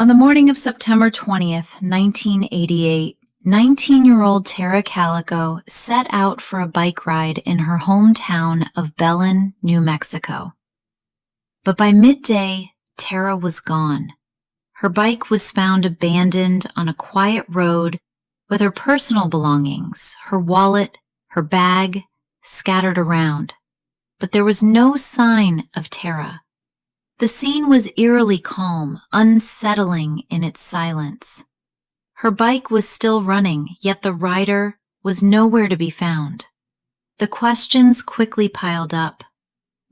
On the morning of September 20th, 1988, 19-year-old Tara Calico set out for a bike ride in her hometown of Belen, New Mexico. But by midday, Tara was gone. Her bike was found abandoned on a quiet road with her personal belongings, her wallet, her bag, scattered around. But there was no sign of Tara. The scene was eerily calm, unsettling in its silence. Her bike was still running, yet the rider was nowhere to be found. The questions quickly piled up.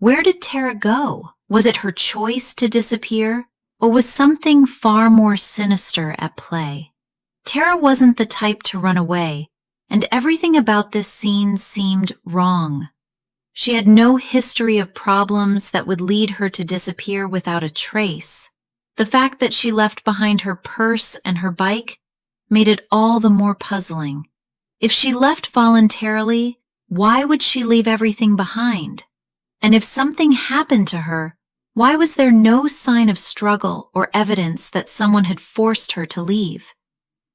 Where did Tara go? Was it her choice to disappear, or was something far more sinister at play? Tara wasn't the type to run away, and everything about this scene seemed wrong. She had no history of problems that would lead her to disappear without a trace. The fact that she left behind her purse and her bike made it all the more puzzling. If she left voluntarily, why would she leave everything behind? And if something happened to her, why was there no sign of struggle or evidence that someone had forced her to leave?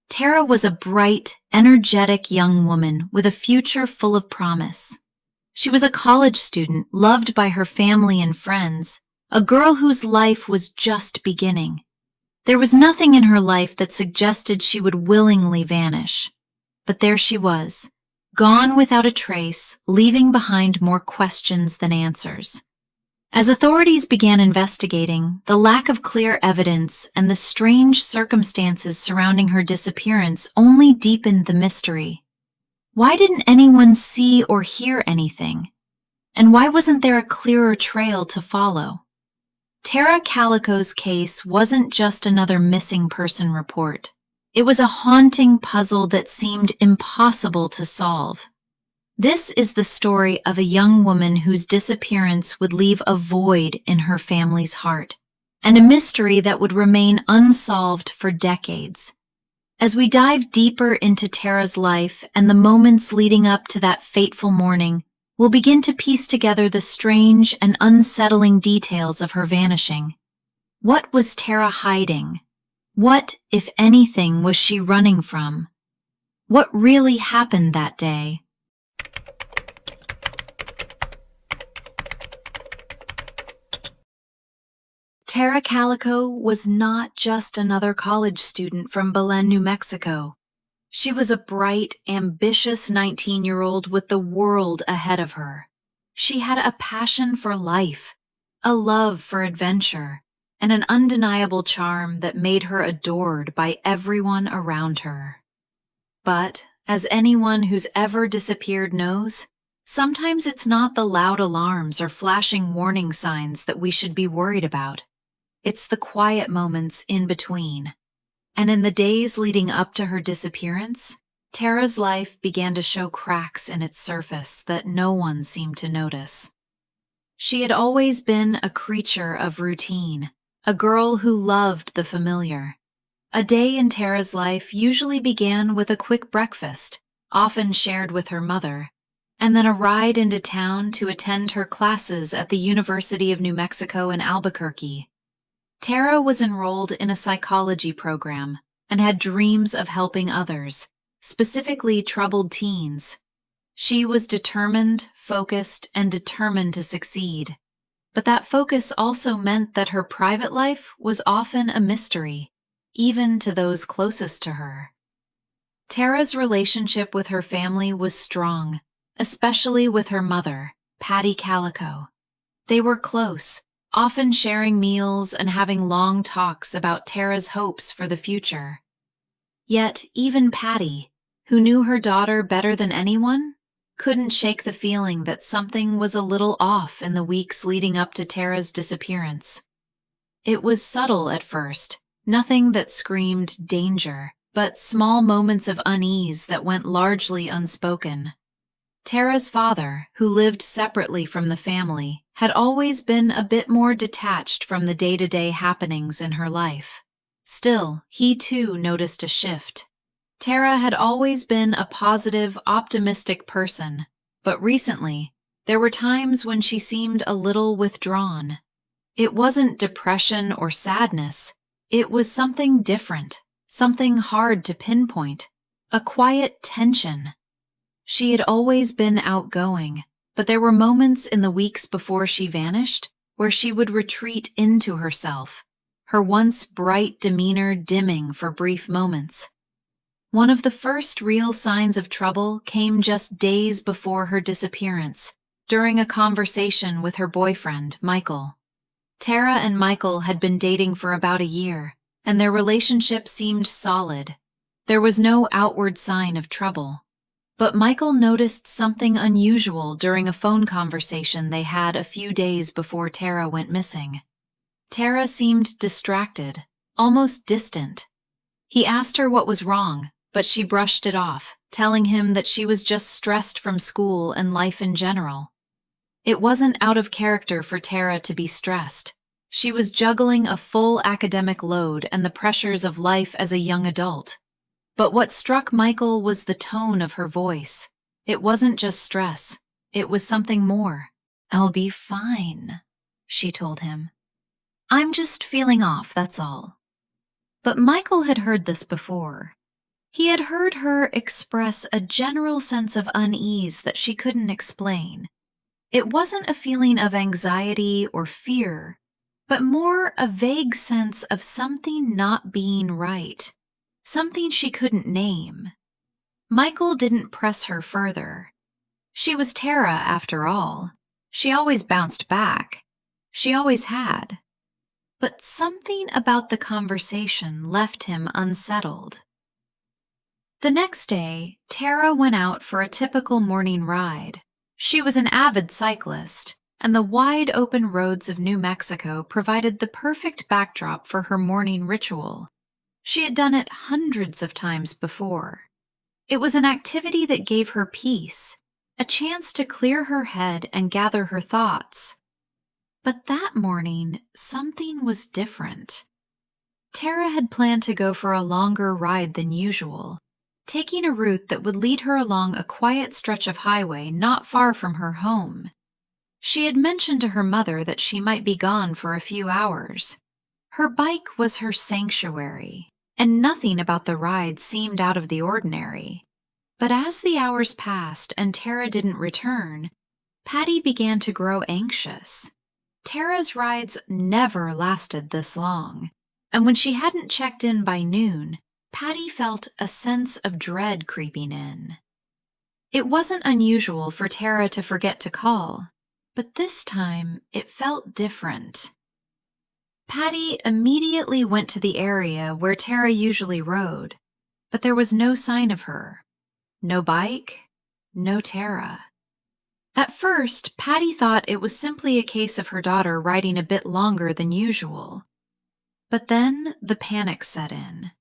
Tara was a bright, energetic young woman with a future full of promise. She was a college student, loved by her family and friends, a girl whose life was just beginning. There was nothing in her life that suggested she would willingly vanish. But there she was, gone without a trace, leaving behind more questions than answers. As authorities began investigating, the lack of clear evidence and the strange circumstances surrounding her disappearance only deepened the mystery. Why didn't anyone see or hear anything? And why wasn't there a clearer trail to follow? Tara Calico's case wasn't just another missing person report. It was a haunting puzzle that seemed impossible to solve. This is the story of a young woman whose disappearance would leave a void in her family's heart, and a mystery that would remain unsolved for decades. As we dive deeper into Tara's life and the moments leading up to that fateful morning, we'll begin to piece together the strange and unsettling details of her vanishing. What was Tara hiding? What, if anything, was she running from? What really happened that day? Tara Calico was not just another college student from Belen, New Mexico. She was a bright, ambitious 19-year-old with the world ahead of her. She had a passion for life, a love for adventure, and an undeniable charm that made her adored by everyone around her. But, as anyone who's ever disappeared knows, sometimes it's not the loud alarms or flashing warning signs that we should be worried about. It's the quiet moments in between. And in the days leading up to her disappearance, Tara's life began to show cracks in its surface that no one seemed to notice. She had always been a creature of routine, a girl who loved the familiar. A day in Tara's life usually began with a quick breakfast, often shared with her mother, and then a ride into town to attend her classes at the University of New Mexico in Albuquerque. Tara was enrolled in a psychology program and had dreams of helping others, specifically troubled teens. She was determined, focused, and determined to succeed. But that focus also meant that her private life was often a mystery, even to those closest to her. Tara's relationship with her family was strong, especially with her mother, Tara Calico. They were close, often sharing meals and having long talks about Tara's hopes for the future. Yet even Patty, who knew her daughter better than anyone, couldn't shake the feeling that something was a little off in the weeks leading up to Tara's disappearance. It was subtle at first, nothing that screamed danger, but small moments of unease that went largely unspoken. Tara's father, who lived separately from the family, had always been a bit more detached from the day-to-day happenings in her life. Still, he too noticed a shift. Tara had always been a positive, optimistic person, but recently, there were times when she seemed a little withdrawn. It wasn't depression or sadness, It was something different, something hard to pinpoint, a quiet tension. She had always been outgoing, but there were moments in the weeks before she vanished where she would retreat into herself, her once bright demeanor dimming for brief moments. One of the first real signs of trouble came just days before her disappearance, during a conversation with her boyfriend, Michael. Tara and Michael had been dating for about a year, and their relationship seemed solid. There was no outward sign of trouble. But Michael noticed something unusual during a phone conversation they had a few days before Tara went missing. Tara seemed distracted, almost distant. He asked her what was wrong, but she brushed it off, telling him that she was just stressed from school and life in general. It wasn't out of character for Tara to be stressed. She was juggling a full academic load and the pressures of life as a young adult. But what struck Michael was the tone of her voice. It wasn't just stress. It was something more. "I'll be fine," she told him. "I'm just feeling off, that's all." But Michael had heard this before. He had heard her express a general sense of unease that she couldn't explain. It wasn't a feeling of anxiety or fear, but more a vague sense of something not being right. Something she couldn't name. Michael didn't press her further. She was Tara, after all. She always bounced back. She always had. But something about the conversation left him unsettled. The next day, Tara went out for a typical morning ride. She was an avid cyclist, and the wide open roads of New Mexico provided the perfect backdrop for her morning ritual. She had done it hundreds of times before. It was an activity that gave her peace, a chance to clear her head and gather her thoughts. But that morning, something was different. Tara had planned to go for a longer ride than usual, taking a route that would lead her along a quiet stretch of highway not far from her home. She had mentioned to her mother that she might be gone for a few hours. Her bike was her sanctuary, and nothing about the ride seemed out of the ordinary. But as the hours passed and Tara didn't return, Patty began to grow anxious. Tara's rides never lasted this long, and when she hadn't checked in by noon, Patty felt a sense of dread creeping in. It wasn't unusual for Tara to forget to call, but this time it felt different. Patty immediately went to the area where Tara usually rode, but there was no sign of her. No bike, no Tara. At first, Patty thought it was simply a case of her daughter riding a bit longer than usual. But then the panic set in.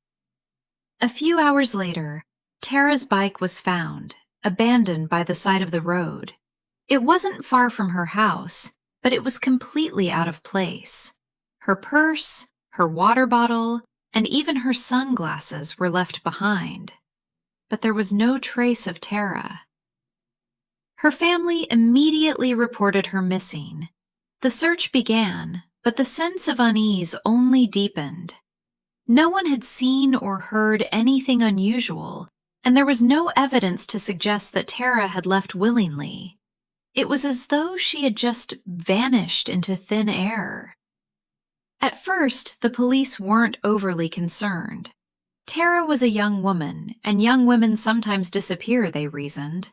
A few hours later, Tara's bike was found, abandoned by the side of the road. It wasn't far from her house, but it was completely out of place. Her purse, her water bottle, and even her sunglasses were left behind. But there was no trace of Tara. Her family immediately reported her missing. The search began, but the sense of unease only deepened. No one had seen or heard anything unusual, and there was no evidence to suggest that Tara had left willingly. It was as though she had just vanished into thin air. At first, the police weren't overly concerned. Tara was a young woman, and young women sometimes disappear, they reasoned.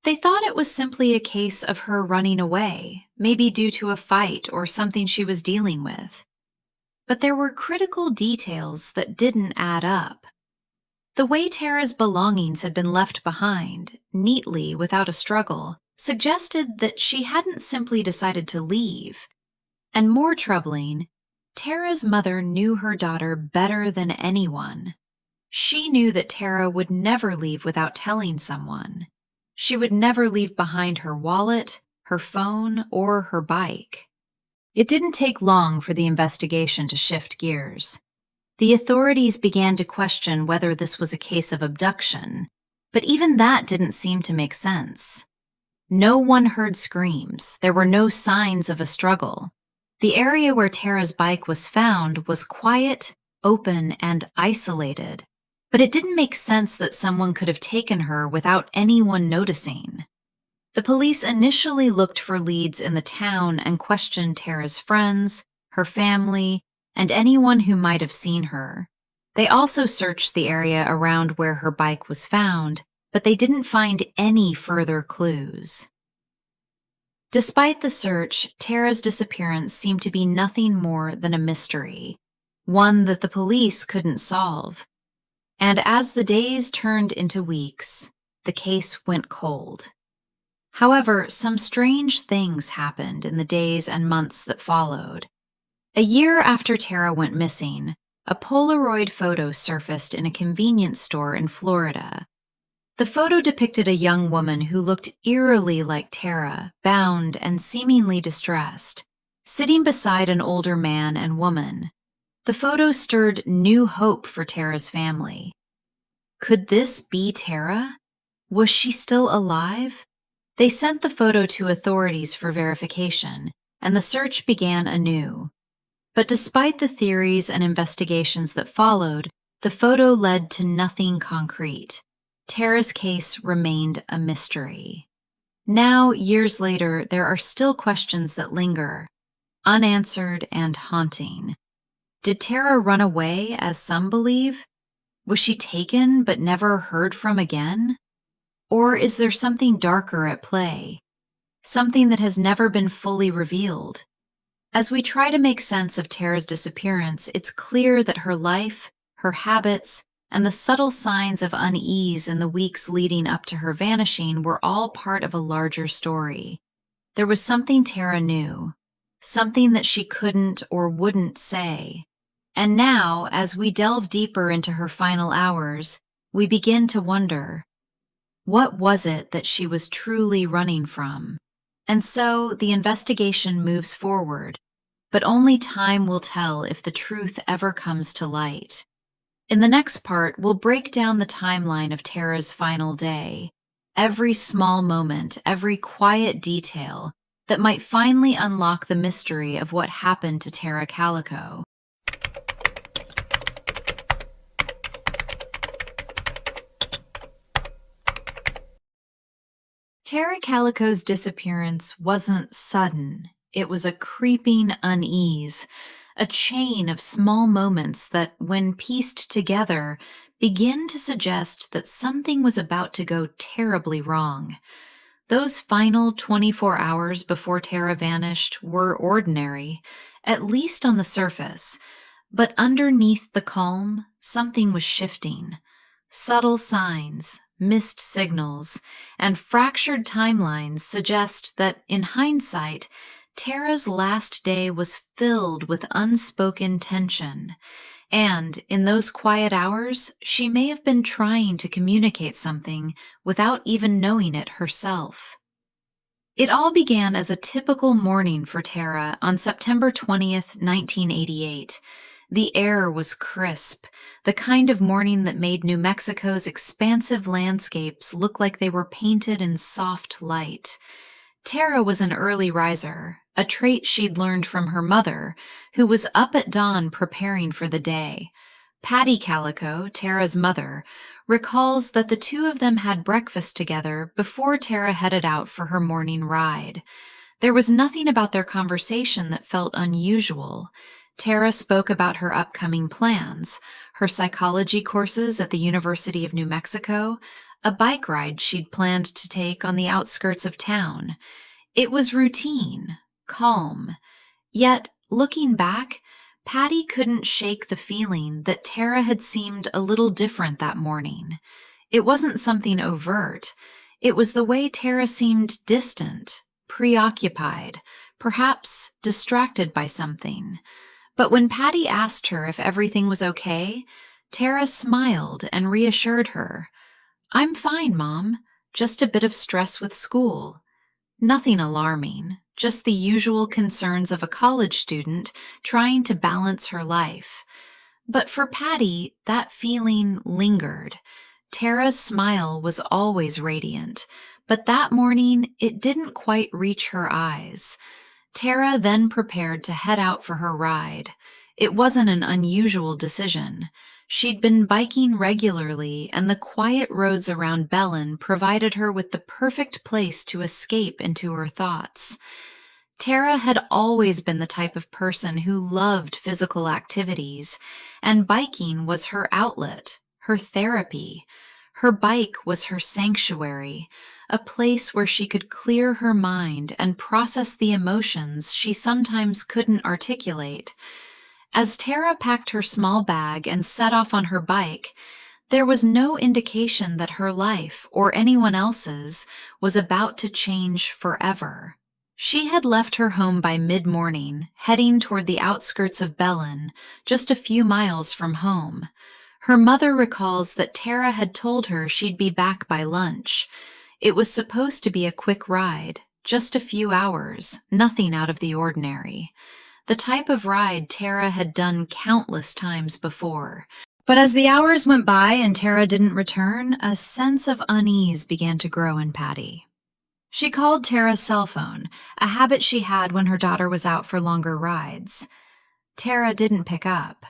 They thought it was simply a case of her running away, maybe due to a fight or something she was dealing with. But there were critical details that didn't add up. The way Tara's belongings had been left behind, neatly without a struggle, suggested that she hadn't simply decided to leave. And more troubling, Tara's mother knew her daughter better than anyone. She knew that Tara would never leave without telling someone. She would never leave behind her wallet, her phone, or her bike. It didn't take long for the investigation to shift gears. The authorities began to question whether this was a case of abduction, but even that didn't seem to make sense. No one heard screams. There were no signs of a struggle. The area where Tara's bike was found was quiet open, and isolated, but it didn't make sense that someone could have taken her without anyone noticing. The police initially looked for leads in the town and questioned Tara's friends, her family, and anyone who might have seen her. They also searched the area around where her bike was found, but they didn't find any further clues. Despite the search, Tara's disappearance seemed to be nothing more than a mystery, one that the police couldn't solve. And as the days turned into weeks, the case went cold. However, some strange things happened in the days and months that followed. A year after Tara went missing, a Polaroid photo surfaced in a convenience store in Florida. The photo depicted a young woman who looked eerily like Tara, bound and seemingly distressed, sitting beside an older man and woman. The photo stirred new hope for Tara's family. Could this be Tara? Was she still alive? They sent the photo to authorities for verification, and the search began anew. But despite the theories and investigations that followed, the photo led to nothing concrete. Tara's case remained a mystery. Now, years later, there are still questions that linger, unanswered and haunting. Did Tara run away, as some believe? Was she taken but never heard from again? Or is there something darker at play? Something that has never been fully revealed? As we try to make sense of Tara's disappearance, it's clear that her life, her habits, and the subtle signs of unease in the weeks leading up to her vanishing were all part of a larger story. There was something Tara knew, something that she couldn't or wouldn't say. And now, as we delve deeper into her final hours, we begin to wonder, what was it that she was truly running from? And so the investigation moves forward, but only time will tell if the truth ever comes to light. In the next part, we'll break down the timeline of Tara's final day, every small moment, every quiet detail that might finally unlock the mystery of what happened to Tara Calico. Tara Calico's disappearance wasn't sudden. It was a creeping unease, a chain of small moments that, when pieced together, begin to suggest that something was about to go terribly wrong. Those final 24 hours before Tara vanished were ordinary, at least on the surface, but underneath the calm, something was shifting. Subtle signs, missed signals, and fractured timelines suggest that, in hindsight, Tara's last day was filled with unspoken tension, and in those quiet hours, she may have been trying to communicate something without even knowing it herself. It all began as a typical morning for Tara on September 20th, 1988. The air was crisp, the kind of morning that made New Mexico's expansive landscapes look like they were painted in soft light. Tara was an early riser, a trait she'd learned from her mother, who was up at dawn preparing for the day. Tara Calico, Tara's mother, recalls that the two of them had breakfast together before Tara headed out for her morning ride. There was nothing about their conversation that felt unusual. Tara spoke about her upcoming plans, her psychology courses at the University of New Mexico, a bike ride she'd planned to take on the outskirts of town. It was routine, calm. Yet, looking back, Patty couldn't shake the feeling that Tara had seemed a little different that morning. It wasn't something overt. It was the way Tara seemed distant, preoccupied, perhaps distracted by something. But when Patty asked her if everything was okay, Tara smiled and reassured her. "I'm fine, Mom. Just a bit of stress with school. Nothing alarming, just the usual concerns of a college student trying to balance her life." But for Patty, that feeling lingered. Tara's smile was always radiant, but that morning it didn't quite reach her eyes. Tara then prepared to head out for her ride. It wasn't an unusual decision. She'd been biking regularly, and the quiet roads around Belen provided her with the perfect place to escape into her thoughts. Tara had always been the type of person who loved physical activities, and biking was her outlet, her therapy. Her bike was her sanctuary, a place where she could clear her mind and process the emotions she sometimes couldn't articulate. As Tara packed her small bag and set off on her bike, there was no indication that her life, or anyone else's, was about to change forever. She had left her home by mid-morning, heading toward the outskirts of Belen, just a few miles from home. Her mother recalls that Tara had told her she'd be back by lunch. It was supposed to be a quick ride, just a few hours, nothing out of the ordinary. The type of ride Tara had done countless times before. But as the hours went by and Tara didn't return, a sense of unease began to grow in Patty. She called Tara's cell phone, a habit she had when her daughter was out for longer rides. Tara didn't pick up.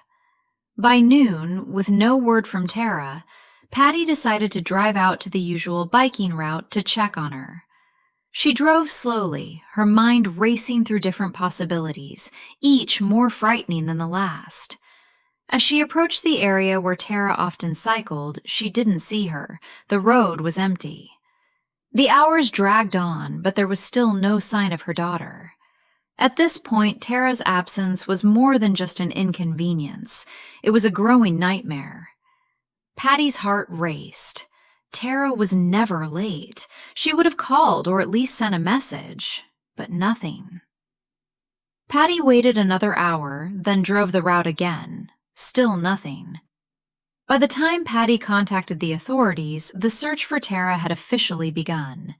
By noon, with no word from Tara, Patty decided to drive out to the usual biking route to check on her. She drove slowly, her mind racing through different possibilities, each more frightening than the last. As she approached the area where Tara often cycled, she didn't see her. The road was empty. The hours dragged on, but there was still no sign of her daughter. At this point, Tara's absence was more than just an inconvenience. It was a growing nightmare. Patty's heart raced. Tara was never late. She would have called or at least sent a message, but nothing. Patty waited another hour, then drove the route again. Still nothing. By the time Patty contacted the authorities, the search for Tara had officially begun.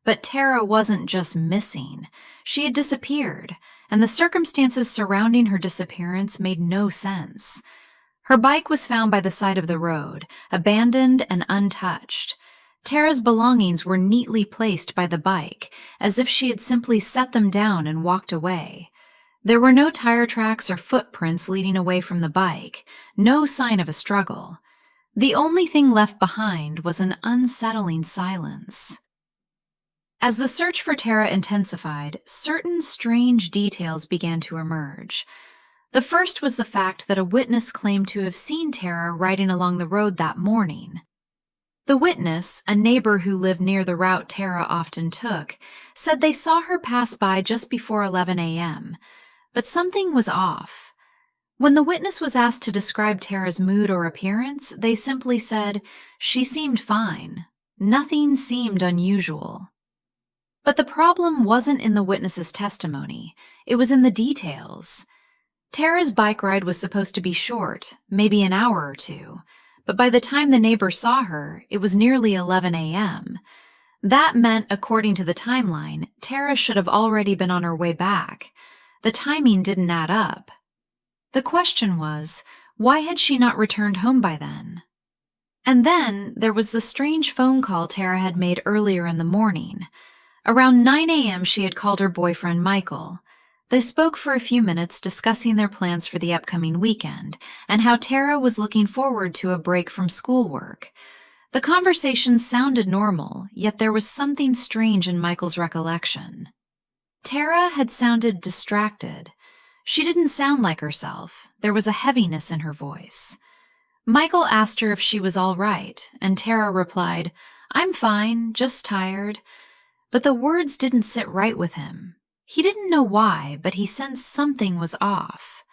But Tara wasn't just missing. She had disappeared, and the circumstances surrounding her disappearance made no sense. Her bike was found by the side of the road, abandoned and untouched. Tara's belongings were neatly placed by the bike, as if she had simply set them down and walked away. There were no tire tracks or footprints leading away from the bike, no sign of a struggle. The only thing left behind was an unsettling silence. As the search for Tara intensified, certain strange details began to emerge. The first was the fact that a witness claimed to have seen Tara riding along the road that morning. The witness, a neighbor who lived near the route Tara often took, said they saw her pass by just before 11 a.m., but something was off. When the witness was asked to describe Tara's mood or appearance, they simply said, "She seemed fine. Nothing seemed unusual." But the problem wasn't in the witness's testimony. It was in the details. Tara's bike ride was supposed to be short, maybe an hour or two, but by the time the neighbor saw her, it was nearly 11 a.m. That meant, according to the timeline, Tara should have already been on her way back. The timing didn't add up. The question was, why had she not returned home by then? And then there was the strange phone call Tara had made earlier in the morning. Around 9 a.m. she had called her boyfriend Michael. They spoke for a few minutes, discussing their plans for the upcoming weekend and how Tara was looking forward to a break from schoolwork. The conversation sounded normal, yet there was something strange in Michael's recollection. Tara had sounded distracted. She didn't sound like herself. There was a heaviness in her voice. Michael asked her if she was all right, and Tara replied, "I'm fine, just tired." But the words didn't sit right with him. He didn't know why, but he sensed something was off.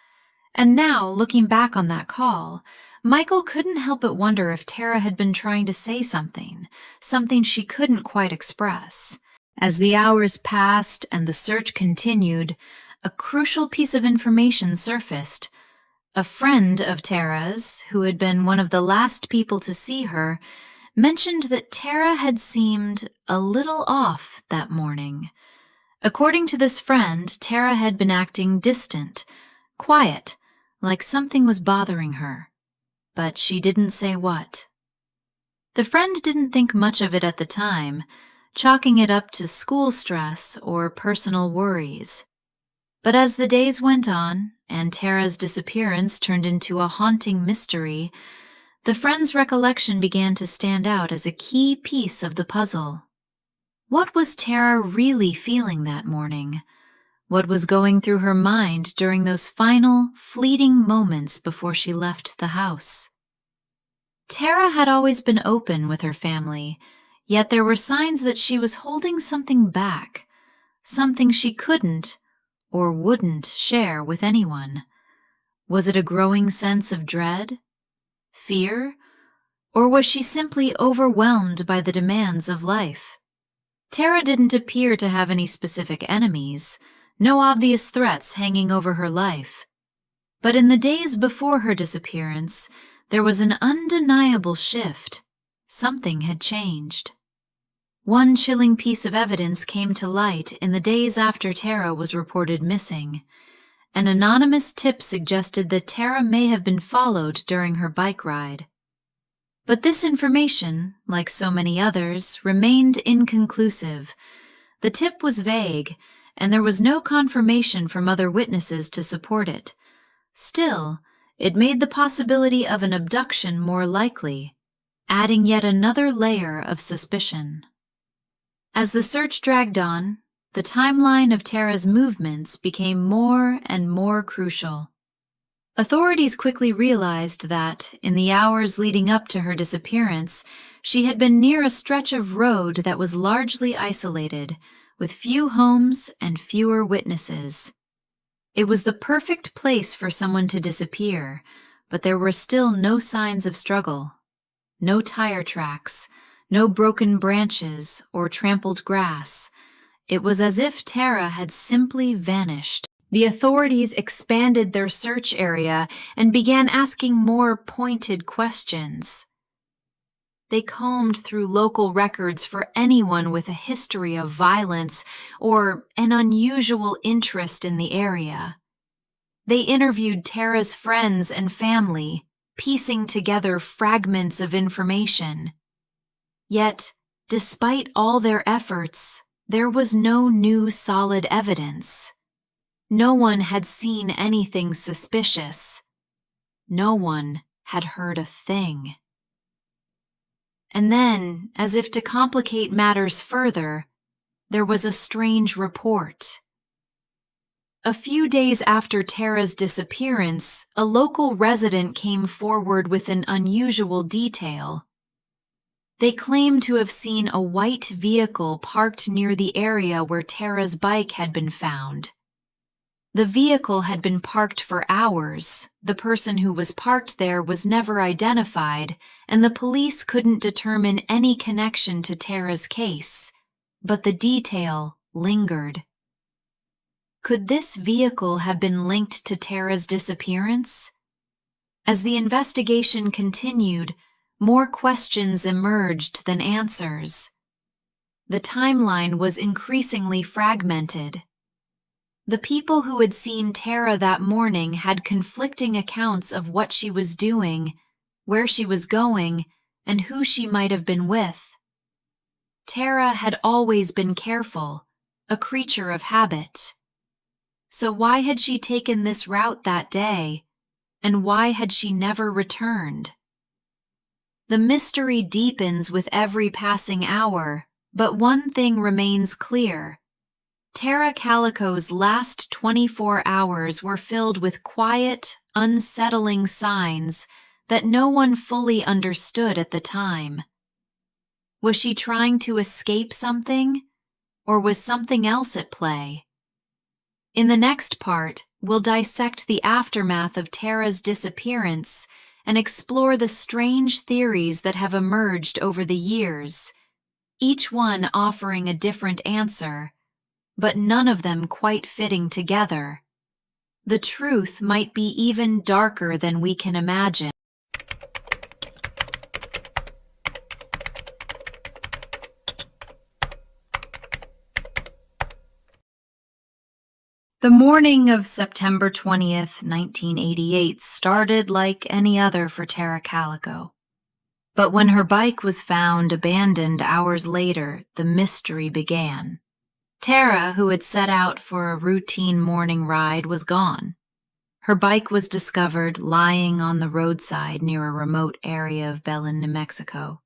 And now, looking back on that call, Michael couldn't help but wonder if Tara had been trying to say something she couldn't quite express. As the hours passed and the search continued, a crucial piece of information surfaced. A friend of Tara's, who had been one of the last people to see her, mentioned that Tara had seemed a little off that morning. According to this friend, Tara had been acting distant, quiet, like something was bothering her. But she didn't say what. The friend didn't think much of it at the time, chalking it up to school stress or personal worries. But as the days went on, and Tara's disappearance turned into a haunting mystery, the friend's recollection began to stand out as a key piece of the puzzle. What was Tara really feeling that morning? What was going through her mind during those final, fleeting moments before she left the house? Tara had always been open with her family, yet there were signs that she was holding something back, something she couldn't or wouldn't share with anyone. Was it a growing sense of dread, fear, or was she simply overwhelmed by the demands of life? Tara didn't appear to have any specific enemies, no obvious threats hanging over her life. But in the days before her disappearance, there was an undeniable shift. Something had changed. One chilling piece of evidence came to light in the days after Tara was reported missing. An anonymous tip suggested that Tara may have been followed during her bike ride. But this information, like so many others, remained inconclusive. The tip was vague, and there was no confirmation from other witnesses to support it. Still, it made the possibility of an abduction more likely, adding yet another layer of suspicion. As the search dragged on, the timeline of Tara's movements became more and more crucial. Authorities quickly realized that, in the hours leading up to her disappearance, she had been near a stretch of road that was largely isolated, with few homes and fewer witnesses. It was the perfect place for someone to disappear, but there were still no signs of struggle. No tire tracks, no broken branches or trampled grass. It was as if Tara had simply vanished. The authorities expanded their search area and began asking more pointed questions. They combed through local records for anyone with a history of violence or an unusual interest in the area. They interviewed Tara's friends and family, piecing together fragments of information. Yet, despite all their efforts, there was no new solid evidence. No one had seen anything suspicious. No one had heard a thing. And then, as if to complicate matters further, there was a strange report. A few days after Tara's disappearance, a local resident came forward with an unusual detail. They claimed to have seen a white vehicle parked near the area where Tara's bike had been found. The vehicle had been parked for hours, the person who was parked there was never identified, and the police couldn't determine any connection to Tara's case, but the detail lingered. Could this vehicle have been linked to Tara's disappearance? As the investigation continued, more questions emerged than answers. The timeline was increasingly fragmented. The people who had seen Tara that morning had conflicting accounts of what she was doing, where she was going, and who she might have been with. Tara had always been careful, a creature of habit. So why had she taken this route that day, and why had she never returned? The mystery deepens with every passing hour, but one thing remains clear. Tara Calico's last 24 hours were filled with quiet, unsettling signs that no one fully understood at the time. Was she trying to escape something, or was something else at play? In the next part, we'll dissect the aftermath of Tara's disappearance and explore the strange theories that have emerged over the years, each one offering a different answer, but none of them quite fitting together. The truth might be even darker than we can imagine. The morning of September 20th, 1988 started like any other for Tara Calico. But when her bike was found abandoned hours later, the mystery began. Tara, who had set out for a routine morning ride, was gone. Her bike was discovered lying on the roadside near a remote area of Belen, New Mexico.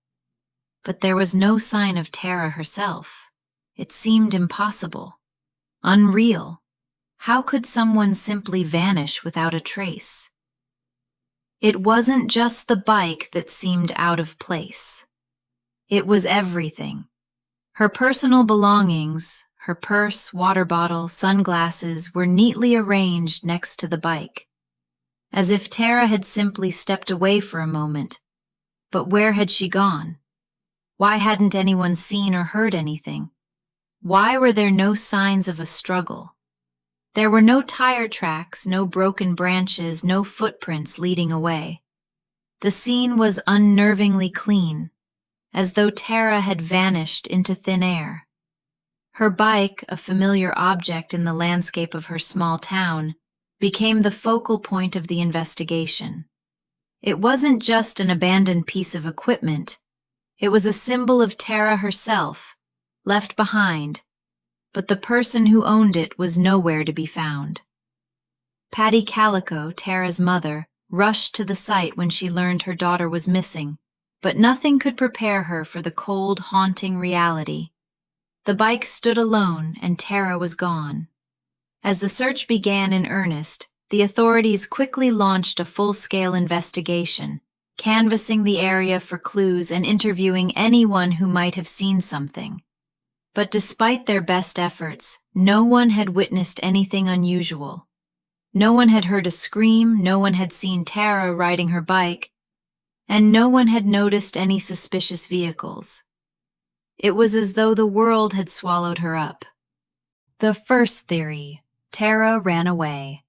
But there was no sign of Tara herself. It seemed impossible, unreal. How could someone simply vanish without a trace? It wasn't just the bike that seemed out of place. It was everything. Her personal belongings, her purse, water bottle, sunglasses, were neatly arranged next to the bike, as if Tara had simply stepped away for a moment. But where had she gone? Why hadn't anyone seen or heard anything? Why were there no signs of a struggle? There were no tire tracks, no broken branches, no footprints leading away. The scene was unnervingly clean, as though Tara had vanished into thin air. Her bike, a familiar object in the landscape of her small town, became the focal point of the investigation. It wasn't just an abandoned piece of equipment. It was a symbol of Tara herself, left behind, but the person who owned it was nowhere to be found. Tara Calico, Tara's mother, rushed to the site when she learned her daughter was missing, but nothing could prepare her for the cold, haunting reality. The bike stood alone, and Tara was gone. As the search began in earnest, the authorities quickly launched a full-scale investigation, canvassing the area for clues and interviewing anyone who might have seen something. But despite their best efforts, no one had witnessed anything unusual. No one had heard a scream, no one had seen Tara riding her bike, and no one had noticed any suspicious vehicles. It was as though the world had swallowed her up. The first theory: Tara ran away.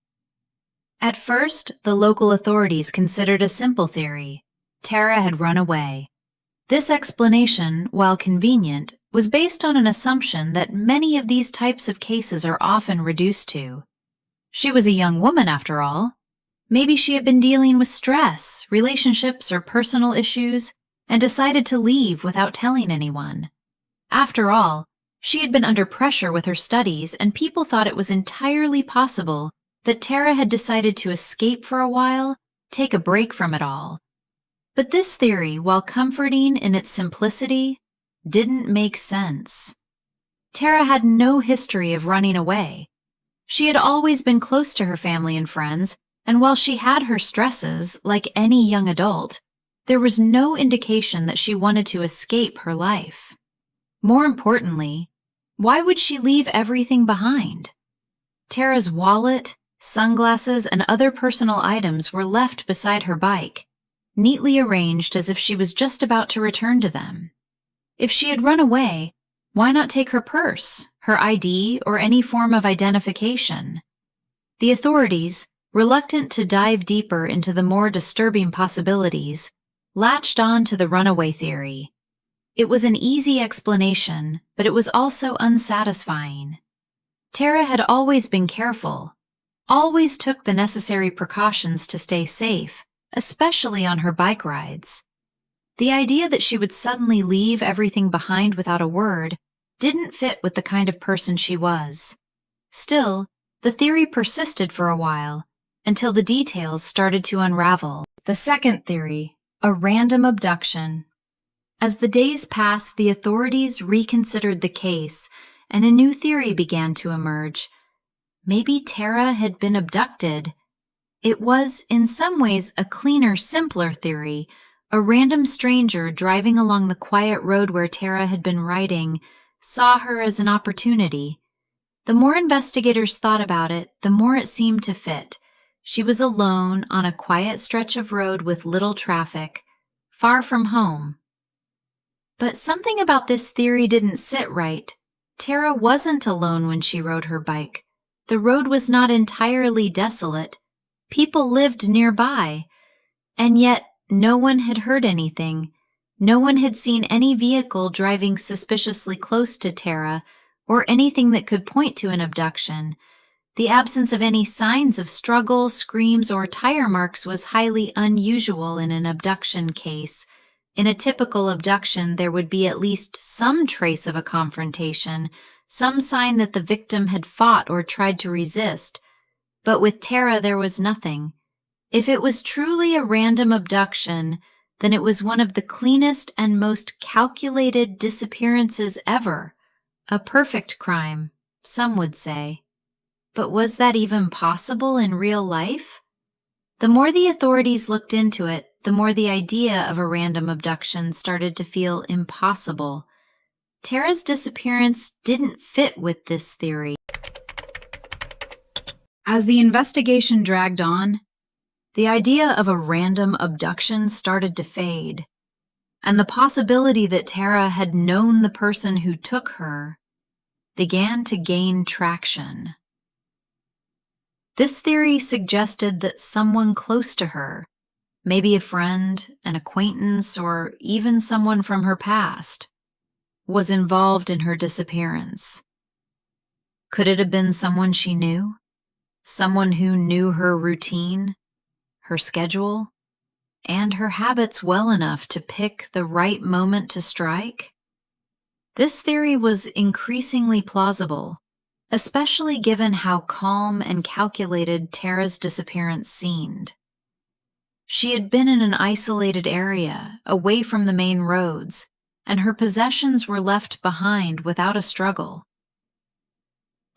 At first, the local authorities considered a simple theory: Tara had run away. This explanation, while convenient, was based on an assumption that many of these types of cases are often reduced to. She was a young woman, after all. Maybe she had been dealing with stress, relationships, or personal issues, and decided to leave without telling anyone. After all, she had been under pressure with her studies, and people thought it was entirely possible that Tara had decided to escape for a while, take a break from it all. But this theory, while comforting in its simplicity, didn't make sense. Tara had no history of running away. She had always been close to her family and friends, and while she had her stresses, like any young adult, there was no indication that she wanted to escape her life. More importantly, why would she leave everything behind? Tara's wallet, sunglasses, and other personal items were left beside her bike, neatly arranged as if she was just about to return to them. If she had run away, why not take her purse, her ID, or any form of identification? The authorities, reluctant to dive deeper into the more disturbing possibilities, latched on to the runaway theory. It was an easy explanation, but it was also unsatisfying. Tara had always been careful, always took the necessary precautions to stay safe, especially on her bike rides. The idea that she would suddenly leave everything behind without a word didn't fit with the kind of person she was. Still, the theory persisted for a while, until the details started to unravel. The second theory: a random abduction. As the days passed, the authorities reconsidered the case, and a new theory began to emerge. Maybe Tara had been abducted. It was, in some ways, a cleaner, simpler theory. A random stranger driving along the quiet road where Tara had been riding saw her as an opportunity. The more investigators thought about it, the more it seemed to fit. She was alone on a quiet stretch of road with little traffic, far from home. But something about this theory didn't sit right. Tara wasn't alone when she rode her bike. The road was not entirely desolate. People lived nearby. And yet, no one had heard anything. No one had seen any vehicle driving suspiciously close to Tara, or anything that could point to an abduction. The absence of any signs of struggle, screams, or tire marks was highly unusual in an abduction case. In a typical abduction, there would be at least some trace of a confrontation, some sign that the victim had fought or tried to resist. But with Tara, there was nothing. If it was truly a random abduction, then it was one of the cleanest and most calculated disappearances ever. A perfect crime, some would say. But was that even possible in real life? The more the authorities looked into it, the more the idea of a random abduction started to feel impossible. Tara's disappearance didn't fit with this theory. As the investigation dragged on, the idea of a random abduction started to fade, and the possibility that Tara had known the person who took her began to gain traction. This theory suggested that someone close to her, maybe a friend, an acquaintance, or even someone from her past, was involved in her disappearance. Could it have been someone she knew? Someone who knew her routine, her schedule, and her habits well enough to pick the right moment to strike? This theory was increasingly plausible, especially given how calm and calculated Tara's disappearance seemed. She had been in an isolated area, away from the main roads, and her possessions were left behind without a struggle.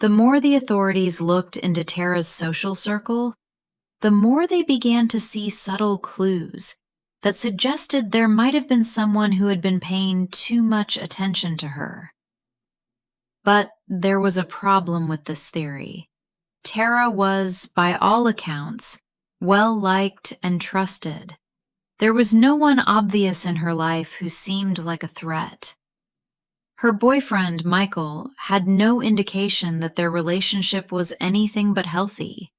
The more the authorities looked into Tara's social circle, the more they began to see subtle clues that suggested there might have been someone who had been paying too much attention to her. But there was a problem with this theory. Tara was, by all accounts, well-liked and trusted. There was no one obvious in her life who seemed like a threat. Her boyfriend, Michael, had no indication that their relationship was anything but healthy,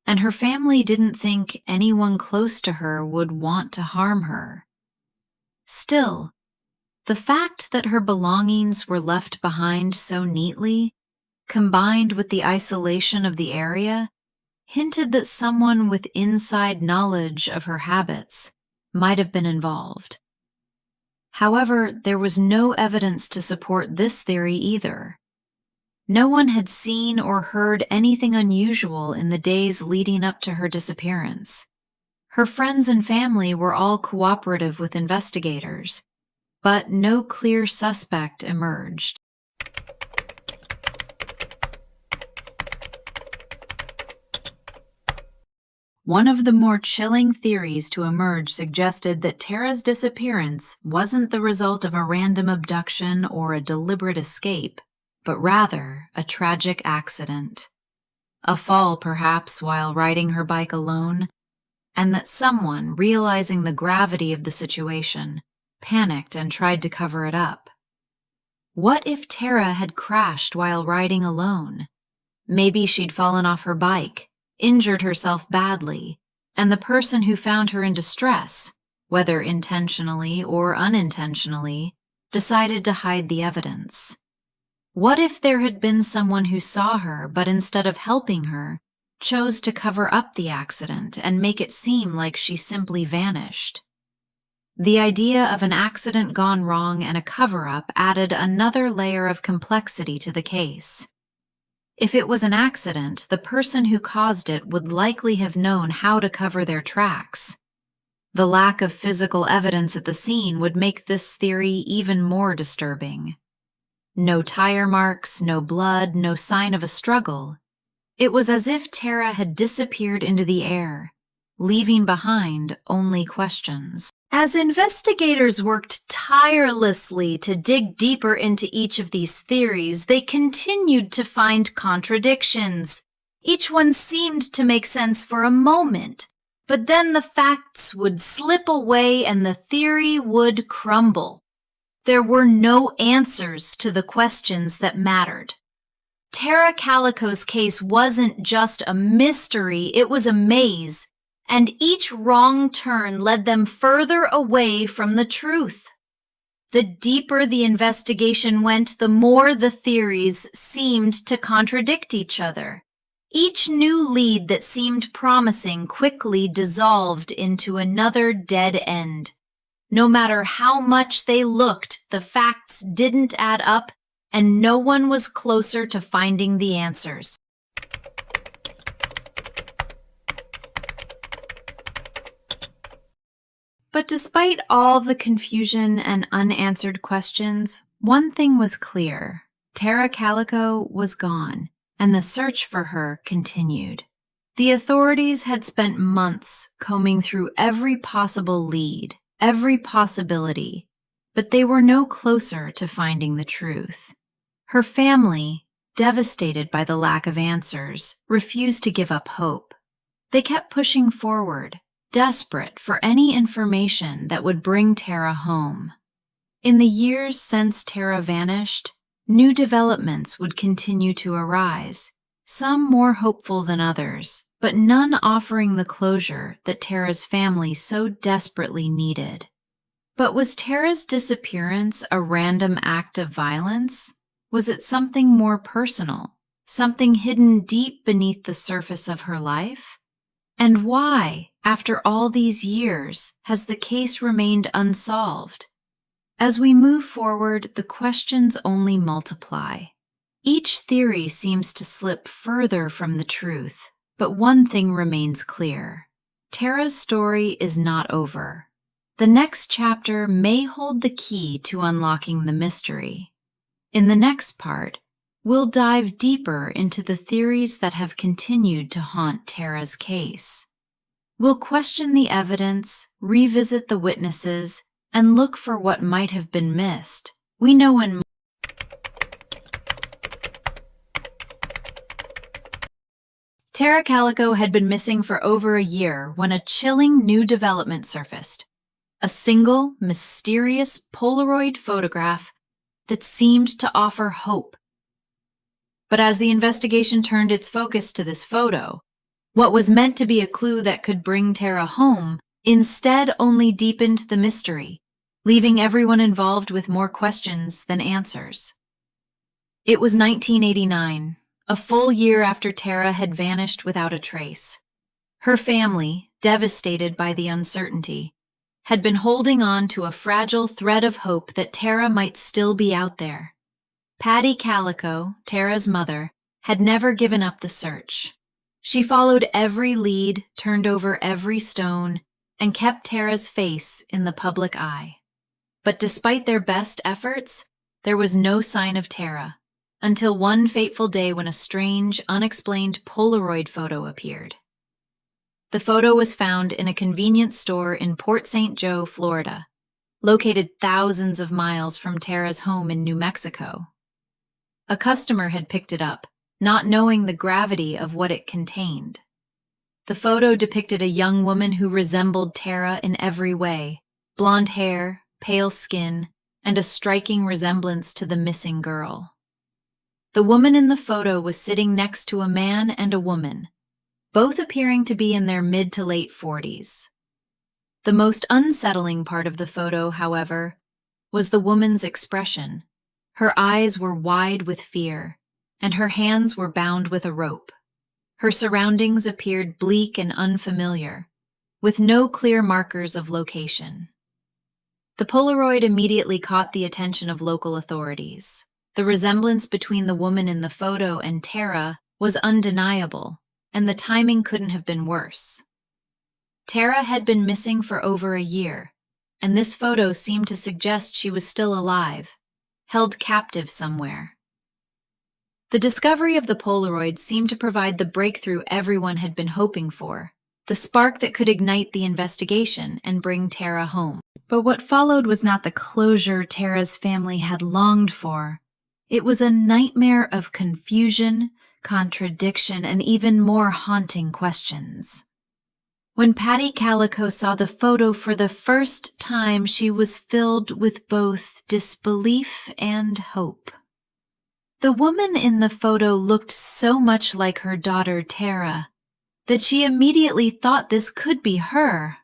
and her family didn't think anyone close to her would want to harm her. Still, the fact that her belongings were left behind so neatly, combined with the isolation of the area, hinted that someone with inside knowledge of her habits might have been involved. However, there was no evidence to support this theory either. No one had seen or heard anything unusual in the days leading up to her disappearance. Her friends and family were all cooperative with investigators, but no clear suspect emerged. One of the more chilling theories to emerge suggested that Tara's disappearance wasn't the result of a random abduction or a deliberate escape, but rather a tragic accident. A fall, perhaps, while riding her bike alone, and that someone, realizing the gravity of the situation, panicked and tried to cover it up. What if Tara had crashed while riding alone? Maybe she'd fallen off her bike, injured herself badly, and the person who found her in distress, whether intentionally or unintentionally, decided to hide the evidence. What if there had been someone who saw her, but instead of helping her, chose to cover up the accident and make it seem like she simply vanished? The idea of an accident gone wrong and a cover-up added another layer of complexity to the case. If it was an accident, the person who caused it would likely have known how to cover their tracks. The lack of physical evidence at the scene would make this theory even more disturbing. No tire marks, no blood, no sign of a struggle. It was as if Tara had disappeared into the air, leaving behind only questions. As investigators worked tirelessly to dig deeper into each of these theories, they continued to find contradictions. Each one seemed to make sense for a moment, but then the facts would slip away and the theory would crumble. There were no answers to the questions that mattered. Tara Calico's case wasn't just a mystery, it was a maze, and each wrong turn led them further away from the truth. The deeper the investigation went, the more the theories seemed to contradict each other. Each new lead that seemed promising quickly dissolved into another dead end. No matter how much they looked, the facts didn't add up, and no one was closer to finding the answers. But despite all the confusion and unanswered questions, one thing was clear. Tara Calico was gone, and the search for her continued. The authorities had spent months combing through every possible lead, every possibility, but they were no closer to finding the truth. Her family, devastated by the lack of answers, refused to give up hope. They kept pushing forward, desperate for any information that would bring Tara home. In the years since Tara vanished, new developments would continue to arise, some more hopeful than others, but none offering the closure that Tara's family so desperately needed. But was Tara's disappearance a random act of violence? Was it something more personal, something hidden deep beneath the surface of her life? And why, after all these years, has the case remained unsolved? As we move forward, the questions only multiply. Each theory seems to slip further from the truth, but one thing remains clear. Tara's story is not over. The next chapter may hold the key to unlocking the mystery. In the next part, we'll dive deeper into the theories that have continued to haunt Tara's case. We'll question the evidence, revisit the witnesses, and look for what might have been missed. We know when Tara Calico had been missing for over a year when a chilling new development surfaced. A single, mysterious Polaroid photograph that seemed to offer hope. But as the investigation turned its focus to this photo, what was meant to be a clue that could bring Tara home instead only deepened the mystery, leaving everyone involved with more questions than answers. It was 1989, a full year after Tara had vanished without a trace. Her family, devastated by the uncertainty, had been holding on to a fragile thread of hope that Tara might still be out there. Tara Calico, Tara's mother, had never given up the search. She followed every lead, turned over every stone, and kept Tara's face in the public eye. But despite their best efforts, there was no sign of Tara, until one fateful day when a strange, unexplained Polaroid photo appeared. The photo was found in a convenience store in Port St. Joe, Florida, located thousands of miles from Tara's home in New Mexico. A customer had picked it up, not knowing the gravity of what it contained. The photo depicted a young woman who resembled Tara in every way: blonde hair, pale skin, and a striking resemblance to the missing girl. The woman in the photo was sitting next to a man and a woman, both appearing to be in their mid to late 40s. The most unsettling part of the photo, however, was the woman's expression. Her eyes were wide with fear, and her hands were bound with a rope. Her surroundings appeared bleak and unfamiliar, with no clear markers of location. The Polaroid immediately caught the attention of local authorities. The resemblance between the woman in the photo and Tara was undeniable, and the timing couldn't have been worse. Tara had been missing for over a year, and this photo seemed to suggest she was still alive, held captive somewhere. The discovery of the Polaroid seemed to provide the breakthrough everyone had been hoping for, the spark that could ignite the investigation and bring Tara home. But what followed was not the closure Tara's family had longed for. It was a nightmare of confusion, contradiction, and even more haunting questions. When Tara Calico saw the photo for the first time, she was filled with both disbelief and hope. The woman in the photo looked so much like her daughter Tara that she immediately thought this could be her.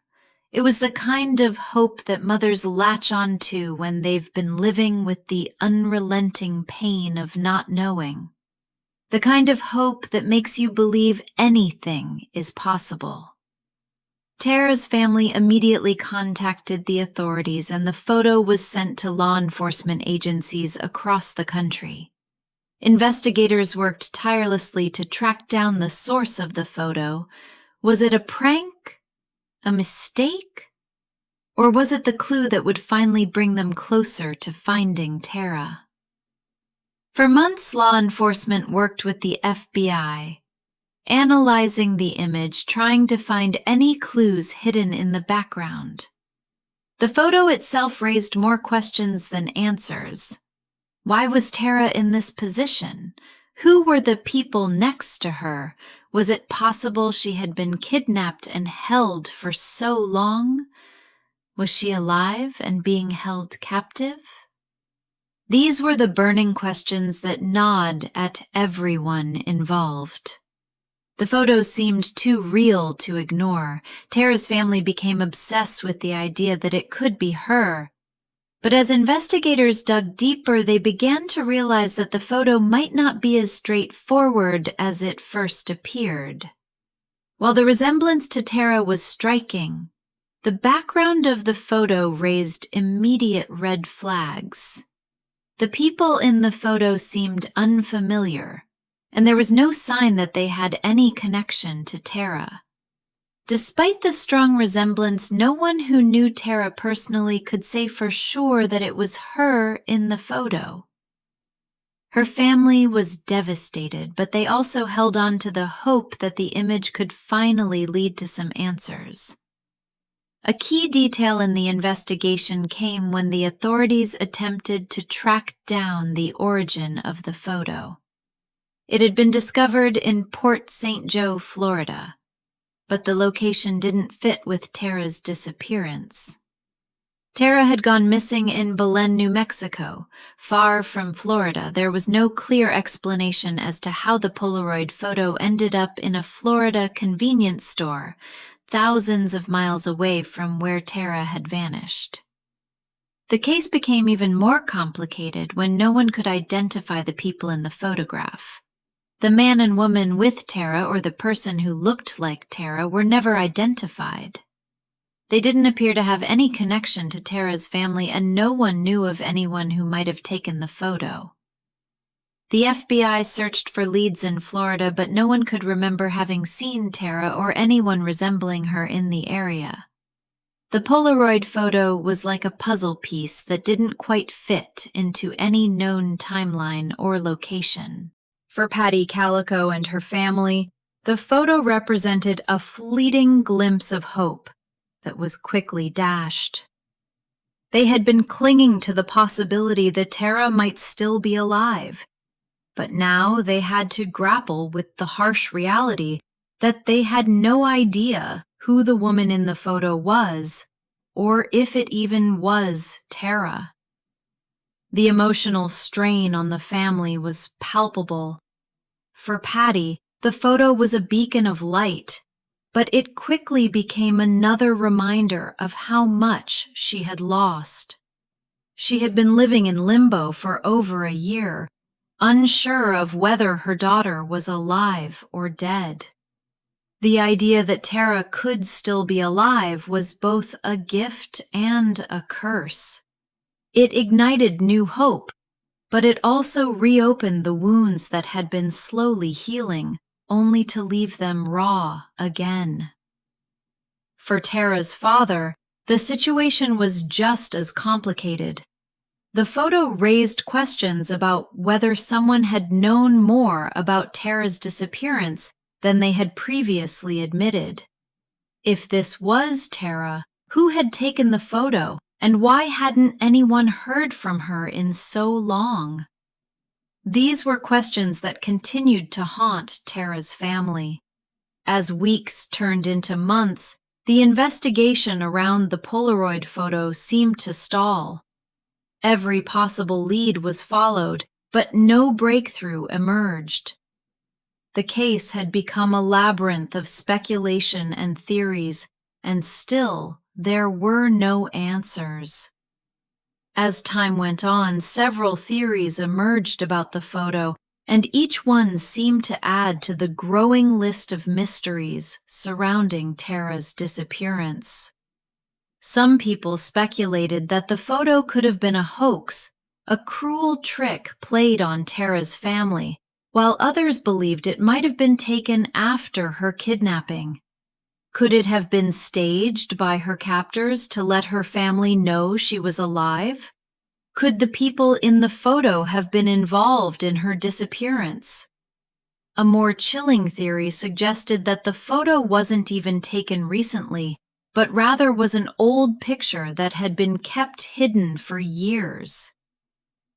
It was the kind of hope that mothers latch onto when they've been living with the unrelenting pain of not knowing. The kind of hope that makes you believe anything is possible. Tara's family immediately contacted the authorities, and the photo was sent to law enforcement agencies across the country. Investigators worked tirelessly to track down the source of the photo. Was it a prank? A mistake? Or was it the clue that would finally bring them closer to finding Tara? For months, law enforcement worked with the FBI, analyzing the image, trying to find any clues hidden in the background. The photo itself raised more questions than answers. Why was Tara in this position? Who were the people next to her? Was it possible she had been kidnapped and held for so long? Was she alive and being held captive? These were the burning questions that gnawed at everyone involved. The photo seemed too real to ignore. Tara's family became obsessed with the idea that it could be her. But as investigators dug deeper, they began to realize that the photo might not be as straightforward as it first appeared. While the resemblance to Tara was striking, the background of the photo raised immediate red flags. The people in the photo seemed unfamiliar, and there was no sign that they had any connection to Tara. Despite the strong resemblance, no one who knew Tara personally could say for sure that it was her in the photo. Her family was devastated, but they also held on to the hope that the image could finally lead to some answers. A key detail in the investigation came when the authorities attempted to track down the origin of the photo. It had been discovered in Port St. Joe, Florida, but the location didn't fit with Tara's disappearance. Tara had gone missing in Belen, New Mexico, far from Florida. There was no clear explanation as to how the Polaroid photo ended up in a Florida convenience store, thousands of miles away from where Tara had vanished. The case became even more complicated when no one could identify the people in the photograph. The man and woman with Tara, or the person who looked like Tara, were never identified. They didn't appear to have any connection to Tara's family, and no one knew of anyone who might have taken the photo. The FBI searched for leads in Florida, but no one could remember having seen Tara or anyone resembling her in the area. The Polaroid photo was like a puzzle piece that didn't quite fit into any known timeline or location. For Tara Calico and her family, the photo represented a fleeting glimpse of hope that was quickly dashed. They had been clinging to the possibility that Tara might still be alive, but now they had to grapple with the harsh reality that they had no idea who the woman in the photo was, or if it even was Tara. The emotional strain on the family was palpable. For Patty, the photo was a beacon of light, but it quickly became another reminder of how much she had lost. She had been living in limbo for over a year, unsure of whether her daughter was alive or dead. The idea that Tara could still be alive was both a gift and a curse. It ignited new hope, but it also reopened the wounds that had been slowly healing, only to leave them raw again. For Tara's father, the situation was just as complicated. The photo raised questions about whether someone had known more about Tara's disappearance than they had previously admitted. If this was Tara, who had taken the photo, and why hadn't anyone heard from her in so long? These were questions that continued to haunt Tara's family. As weeks turned into months, the investigation around the Polaroid photo seemed to stall. Every possible lead was followed, but no breakthrough emerged. The case had become a labyrinth of speculation and theories, and still there were no answers. As time went on, several theories emerged about the photo, and each one seemed to add to the growing list of mysteries surrounding Tara's disappearance. Some people speculated that the photo could have been a hoax, a cruel trick played on Tara's family, while others believed it might have been taken after her kidnapping. Could it have been staged by her captors to let her family know she was alive? Could the people in the photo have been involved in her disappearance? A more chilling theory suggested that the photo wasn't even taken recently, but rather was an old picture that had been kept hidden for years.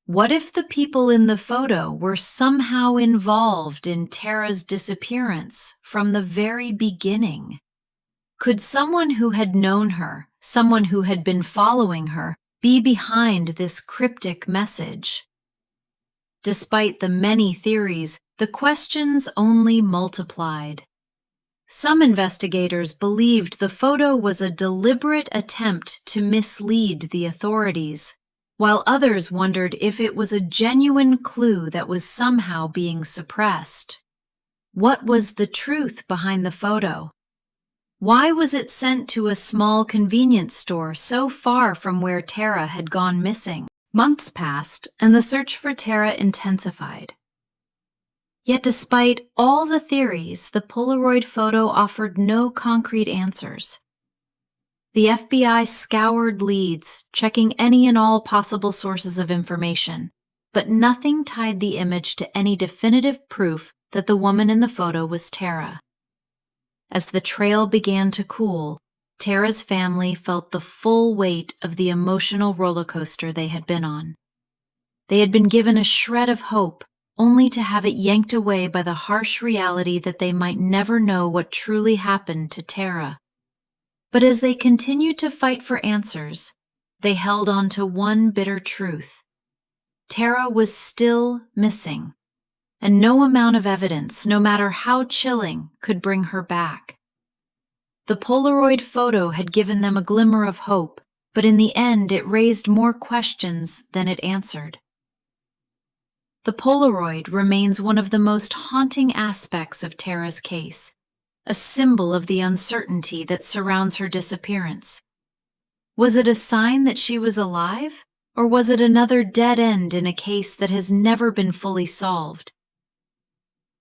What if the people in the photo were somehow involved in Tara's disappearance from the very beginning? Could someone who had known her, someone who had been following her, be behind this cryptic message? Despite the many theories, the questions only multiplied. Some investigators believed the photo was a deliberate attempt to mislead the authorities, while others wondered if it was a genuine clue that was somehow being suppressed. What was the truth behind the photo? Why was it sent to a small convenience store so far from where Tara had gone missing? Months passed, and the search for Tara intensified. Yet despite all the theories, the Polaroid photo offered no concrete answers. The FBI scoured leads, checking any and all possible sources of information, but nothing tied the image to any definitive proof that the woman in the photo was Tara. As the trail began to cool, Tara's family felt the full weight of the emotional roller coaster they had been on. They had been given a shred of hope, only to have it yanked away by the harsh reality that they might never know what truly happened to Tara. But as they continued to fight for answers, they held on to one bitter truth. Tara was still missing, and no amount of evidence, no matter how chilling, could bring her back. The Polaroid photo had given them a glimmer of hope, but in the end it raised more questions than it answered. The Polaroid remains one of the most haunting aspects of Tara's case, a symbol of the uncertainty that surrounds her disappearance. Was it a sign that she was alive, or was it another dead end in a case that has never been fully solved?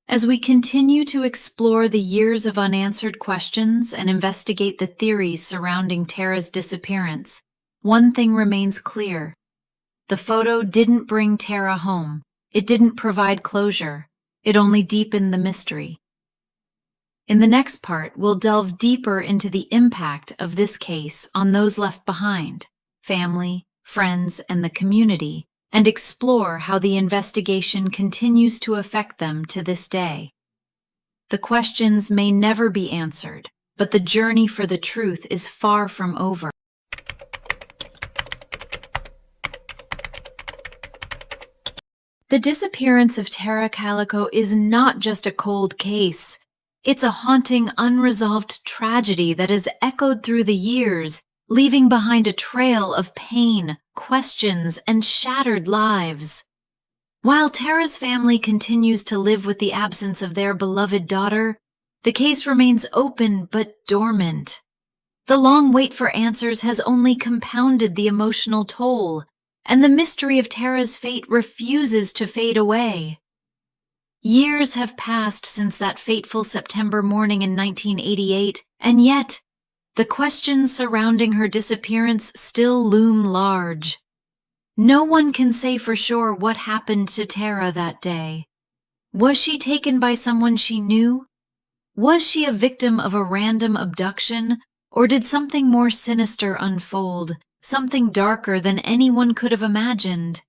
As we continue to explore the years of unanswered questions and investigate the theories surrounding Tara's disappearance, one thing remains clear. The photo didn't bring Tara home. It didn't provide closure. It only deepened the mystery. In the next part, we'll delve deeper into the impact of this case on those left behind, family, friends, and the community, and explore how the investigation continues to affect them to this day. The questions may never be answered, but the journey for the truth is far from over. The disappearance of Tara Calico is not just a cold case. It's a haunting, unresolved tragedy that has echoed through the years, leaving behind a trail of pain, questions, and shattered lives. While Tara's family continues to live with the absence of their beloved daughter, the case remains open but dormant. The long wait for answers has only compounded the emotional toll, and the mystery of Tara's fate refuses to fade away. Years have passed since that fateful September morning in 1988, and yet, the questions surrounding her disappearance still loom large. No one can say for sure what happened to Tara that day. Was she taken by someone she knew? Was she a victim of a random abduction, or did something more sinister unfold? Something darker than anyone could have imagined.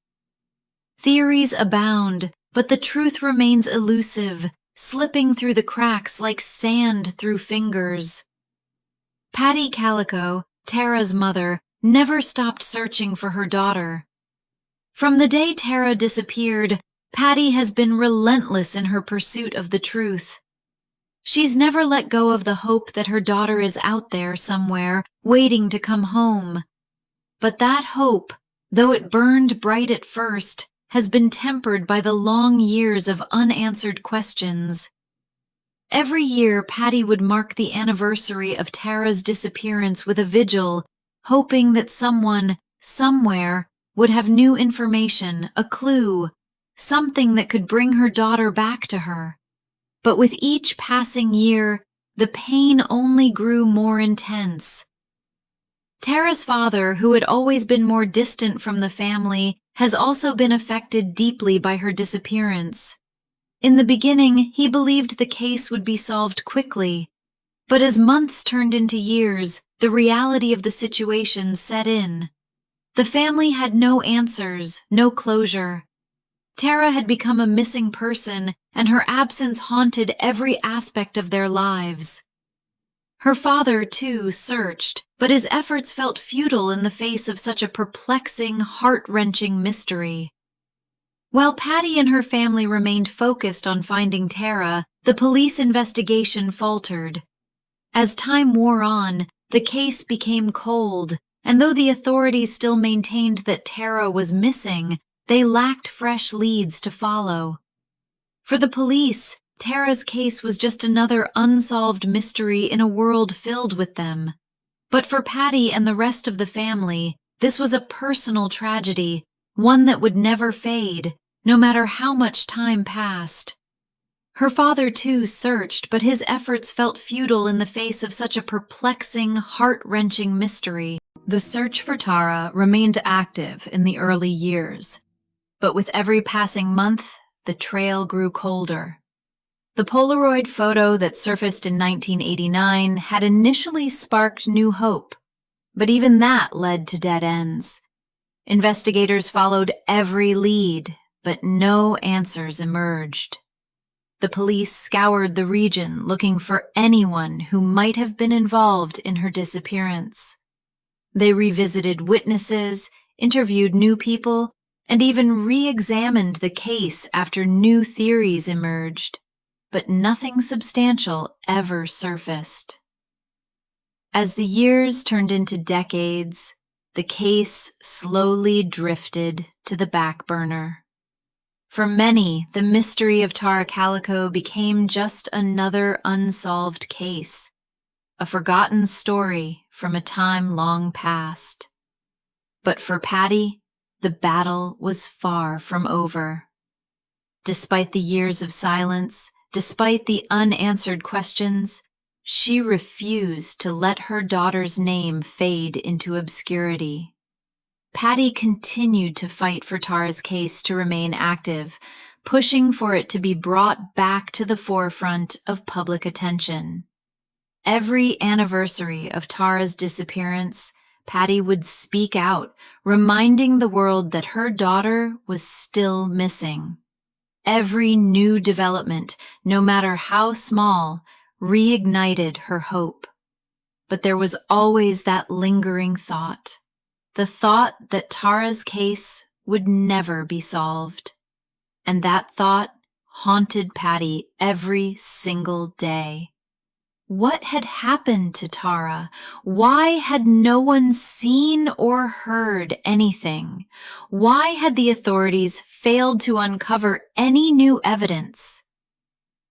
Theories abound, but the truth remains elusive, slipping through the cracks like sand through fingers. Tara Calico, Tara's mother, never stopped searching for her daughter. From the day Tara disappeared, Patty has been relentless in her pursuit of the truth. She's never let go of the hope that her daughter is out there somewhere, waiting to come home. But that hope, though it burned bright at first, has been tempered by the long years of unanswered questions. Every year, Patty would mark the anniversary of Tara's disappearance with a vigil, hoping that someone, somewhere, would have new information, a clue, something that could bring her daughter back to her. But with each passing year, the pain only grew more intense. Tara's father, who had always been more distant from the family, has also been affected deeply by her disappearance. In the beginning, he believed the case would be solved quickly, but as months turned into years, the reality of the situation set in. The family had no answers, no closure. Tara had become a missing person, and her absence haunted every aspect of their lives. Her father, too, searched, but his efforts felt futile in the face of such a perplexing, heart-wrenching mystery. While Patty and her family remained focused on finding Tara, the police investigation faltered. As time wore on, the case became cold, and though the authorities still maintained that Tara was missing, they lacked fresh leads to follow. For the police, Tara's case was just another unsolved mystery in a world filled with them. But for Patty and the rest of the family, this was a personal tragedy, one that would never fade, no matter how much time passed. Her father, too, searched, but his efforts felt futile in the face of such a perplexing, heart-wrenching mystery. The search for Tara remained active in the early years, but with every passing month, the trail grew colder. The Polaroid photo that surfaced in 1989 had initially sparked new hope, but even that led to dead ends. Investigators followed every lead, but no answers emerged. The police scoured the region looking for anyone who might have been involved in her disappearance. They revisited witnesses, interviewed new people, and even re-examined the case after new theories emerged, but nothing substantial ever surfaced. As the years turned into decades, the case slowly drifted to the back burner. For many, the mystery of Tara Calico became just another unsolved case, a forgotten story from a time long past. But for Patty, the battle was far from over. Despite the years of silence, despite the unanswered questions, she refused to let her daughter's name fade into obscurity. Patty continued to fight for Tara's case to remain active, pushing for it to be brought back to the forefront of public attention. Every anniversary of Tara's disappearance, Patty would speak out, reminding the world that her daughter was still missing. Every new development, no matter how small, reignited her hope. But there was always that lingering thought. The thought that Tara's case would never be solved. And that thought haunted Patty every single day. What had happened to Tara? Why had no one seen or heard anything? Why had the authorities failed to uncover any new evidence?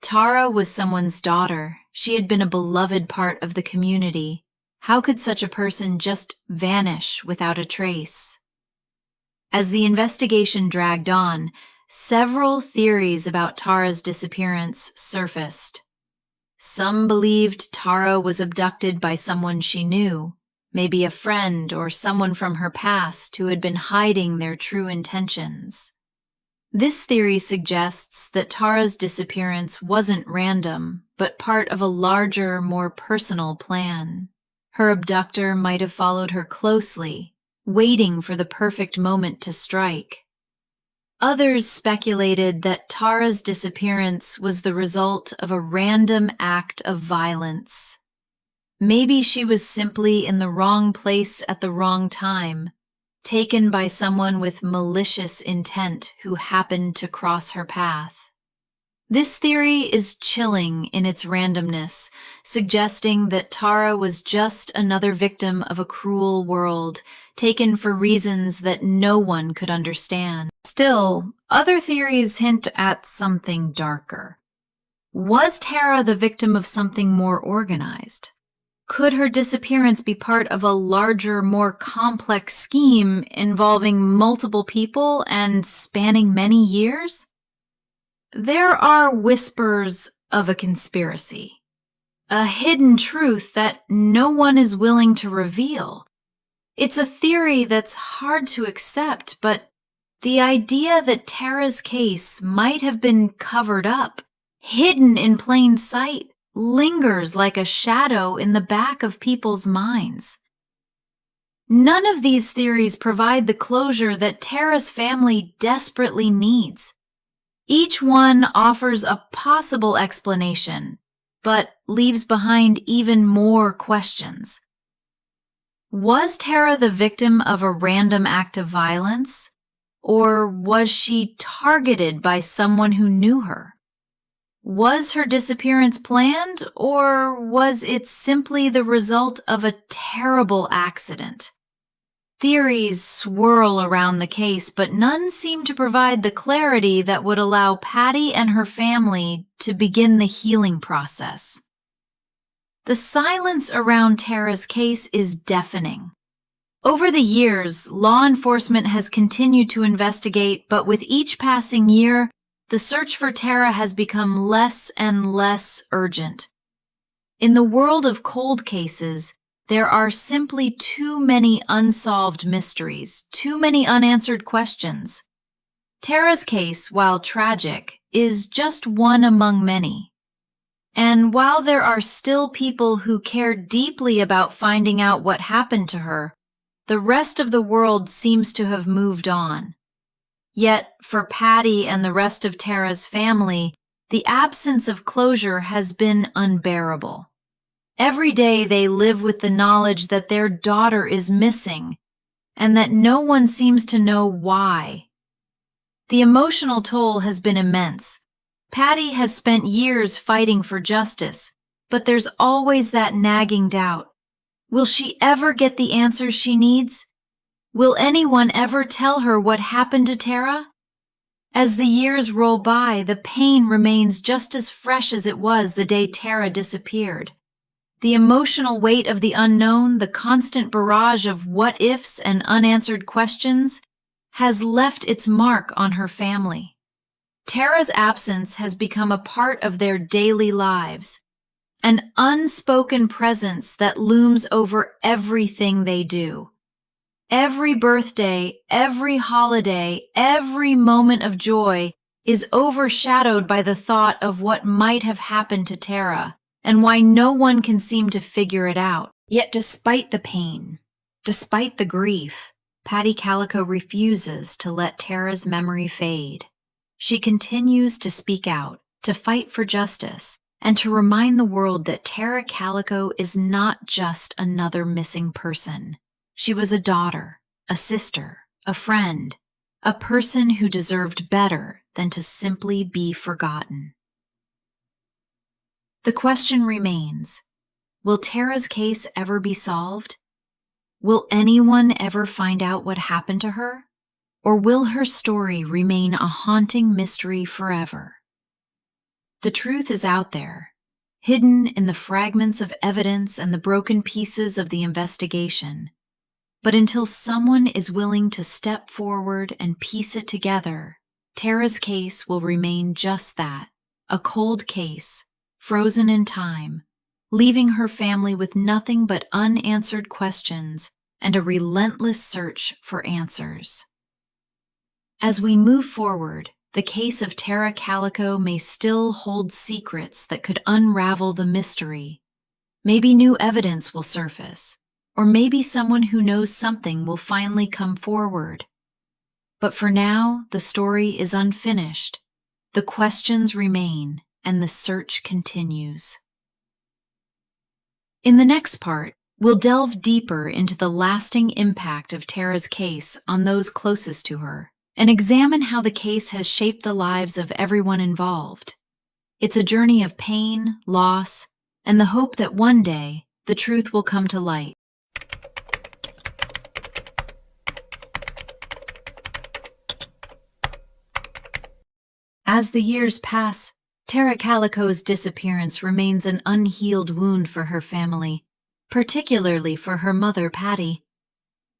Tara was someone's daughter. She had been a beloved part of the community. How could such a person just vanish without a trace? As the investigation dragged on, several theories about Tara's disappearance surfaced. Some believed Tara was abducted by someone she knew, maybe a friend or someone from her past who had been hiding their true intentions. This theory suggests that Tara's disappearance wasn't random, but part of a larger, more personal plan. Her abductor might have followed her closely, waiting for the perfect moment to strike. Others speculated that Tara's disappearance was the result of a random act of violence. Maybe she was simply in the wrong place at the wrong time, taken by someone with malicious intent who happened to cross her path. This theory is chilling in its randomness, suggesting that Tara was just another victim of a cruel world, taken for reasons that no one could understand. Still, other theories hint at something darker. Was Tara the victim of something more organized? Could her disappearance be part of a larger, more complex scheme involving multiple people and spanning many years? There are whispers of a conspiracy, a hidden truth that no one is willing to reveal. It's a theory that's hard to accept, but the idea that Tara's case might have been covered up, hidden in plain sight, lingers like a shadow in the back of people's minds. None of these theories provide the closure that Tara's family desperately needs. Each one offers a possible explanation, but leaves behind even more questions. Was Tara the victim of a random act of violence, or was she targeted by someone who knew her? Was her disappearance planned, or was it simply the result of a terrible accident? Theories swirl around the case, but none seem to provide the clarity that would allow Patty and her family to begin the healing process. The silence around Tara's case is deafening. Over the years, law enforcement has continued to investigate, but with each passing year, the search for Tara has become less and less urgent. In the world of cold cases, there are simply too many unsolved mysteries, too many unanswered questions. Tara's case, while tragic, is just one among many. And while there are still people who care deeply about finding out what happened to her, the rest of the world seems to have moved on. Yet, for Patty and the rest of Tara's family, the absence of closure has been unbearable. Every day they live with the knowledge that their daughter is missing, and that no one seems to know why. The emotional toll has been immense. Patty has spent years fighting for justice, but there's always that nagging doubt. Will she ever get the answers she needs? Will anyone ever tell her what happened to Tara? As the years roll by, the pain remains just as fresh as it was the day Tara disappeared. The emotional weight of the unknown, the constant barrage of what-ifs and unanswered questions, has left its mark on her family. Tara's absence has become a part of their daily lives, an unspoken presence that looms over everything they do. Every birthday, every holiday, every moment of joy is overshadowed by the thought of what might have happened to Tara, and why no one can seem to figure it out. Yet despite the pain, despite the grief, Tara Calico refuses to let Tara's memory fade. She continues to speak out, to fight for justice, and to remind the world that Tara Calico is not just another missing person. She was a daughter, a sister, a friend, a person who deserved better than to simply be forgotten. The question remains, will Tara's case ever be solved? Will anyone ever find out what happened to her? Or will her story remain a haunting mystery forever? The truth is out there, hidden in the fragments of evidence and the broken pieces of the investigation. But until someone is willing to step forward and piece it together, Tara's case will remain just that, a cold case, frozen in time, leaving her family with nothing but unanswered questions and a relentless search for answers. As we move forward, the case of Tara Calico may still hold secrets that could unravel the mystery. Maybe new evidence will surface, or maybe someone who knows something will finally come forward. But for now, the story is unfinished. The questions remain, and the search continues. In the next part, we'll delve deeper into the lasting impact of Tara's case on those closest to her, and examine how the case has shaped the lives of everyone involved. It's a journey of pain, loss, and the hope that one day the truth will come to light. As the years pass, Tara Calico's disappearance remains an unhealed wound for her family, particularly for her mother, Patty.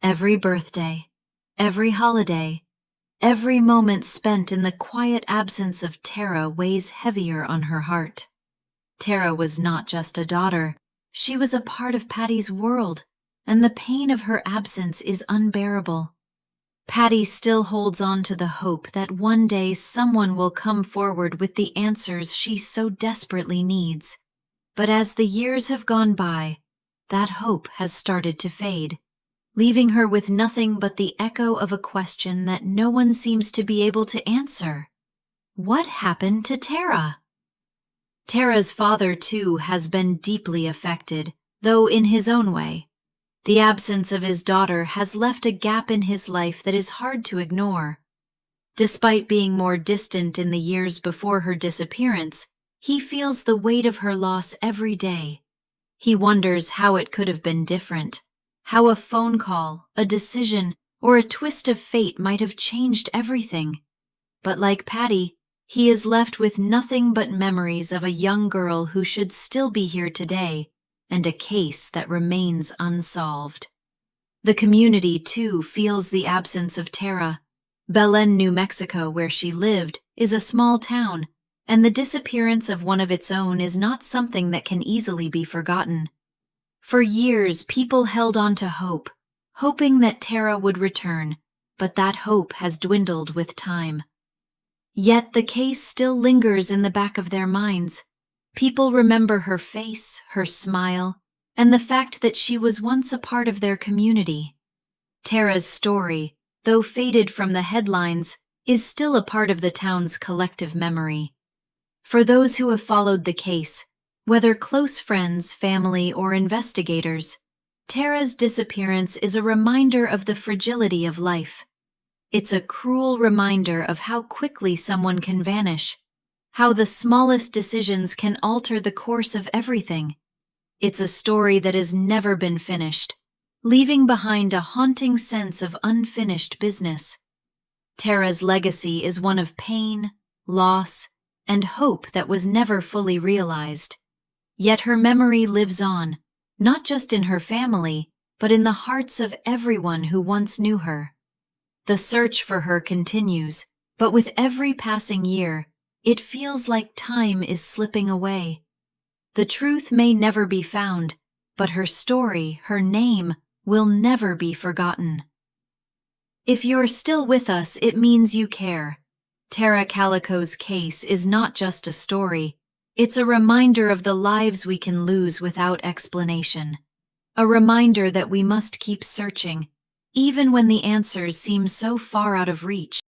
Every birthday, every holiday, every moment spent in the quiet absence of Tara weighs heavier on her heart. Tara was not just a daughter, she was a part of Patty's world, and the pain of her absence is unbearable. Patty still holds on to the hope that one day someone will come forward with the answers she so desperately needs. But as the years have gone by, that hope has started to fade, leaving her with nothing but the echo of a question that no one seems to be able to answer. What happened to Tara? Tara's father, too, has been deeply affected, though in his own way. The absence of his daughter has left a gap in his life that is hard to ignore. Despite being more distant in the years before her disappearance, he feels the weight of her loss every day. He wonders how it could have been different, how a phone call, a decision, or a twist of fate might have changed everything. But like Patty, he is left with nothing but memories of a young girl who should still be here today, and a case that remains unsolved. The community, too, feels the absence of Tara. Belen, New Mexico, where she lived, is a small town, and the disappearance of one of its own is not something that can easily be forgotten. For years, people held on to hope, hoping that Tara would return, but that hope has dwindled with time. Yet the case still lingers in the back of their minds. People remember her face, her smile, and the fact that she was once a part of their community. Tara's story, though faded from the headlines, is still a part of the town's collective memory. For those who have followed the case, whether close friends, family, or investigators, Tara's disappearance is a reminder of the fragility of life. It's a cruel reminder of how quickly someone can vanish, how the smallest decisions can alter the course of everything. It's a story that has never been finished, leaving behind a haunting sense of unfinished business. Tara's legacy is one of pain, loss, and hope that was never fully realized. Yet her memory lives on, not just in her family, but in the hearts of everyone who once knew her. The search for her continues, but with every passing year, it feels like time is slipping away. The truth may never be found, but her story, her name, will never be forgotten. If you're still with us, it means you care. Tara Calico's case is not just a story, it's a reminder of the lives we can lose without explanation. A reminder that we must keep searching, even when the answers seem so far out of reach.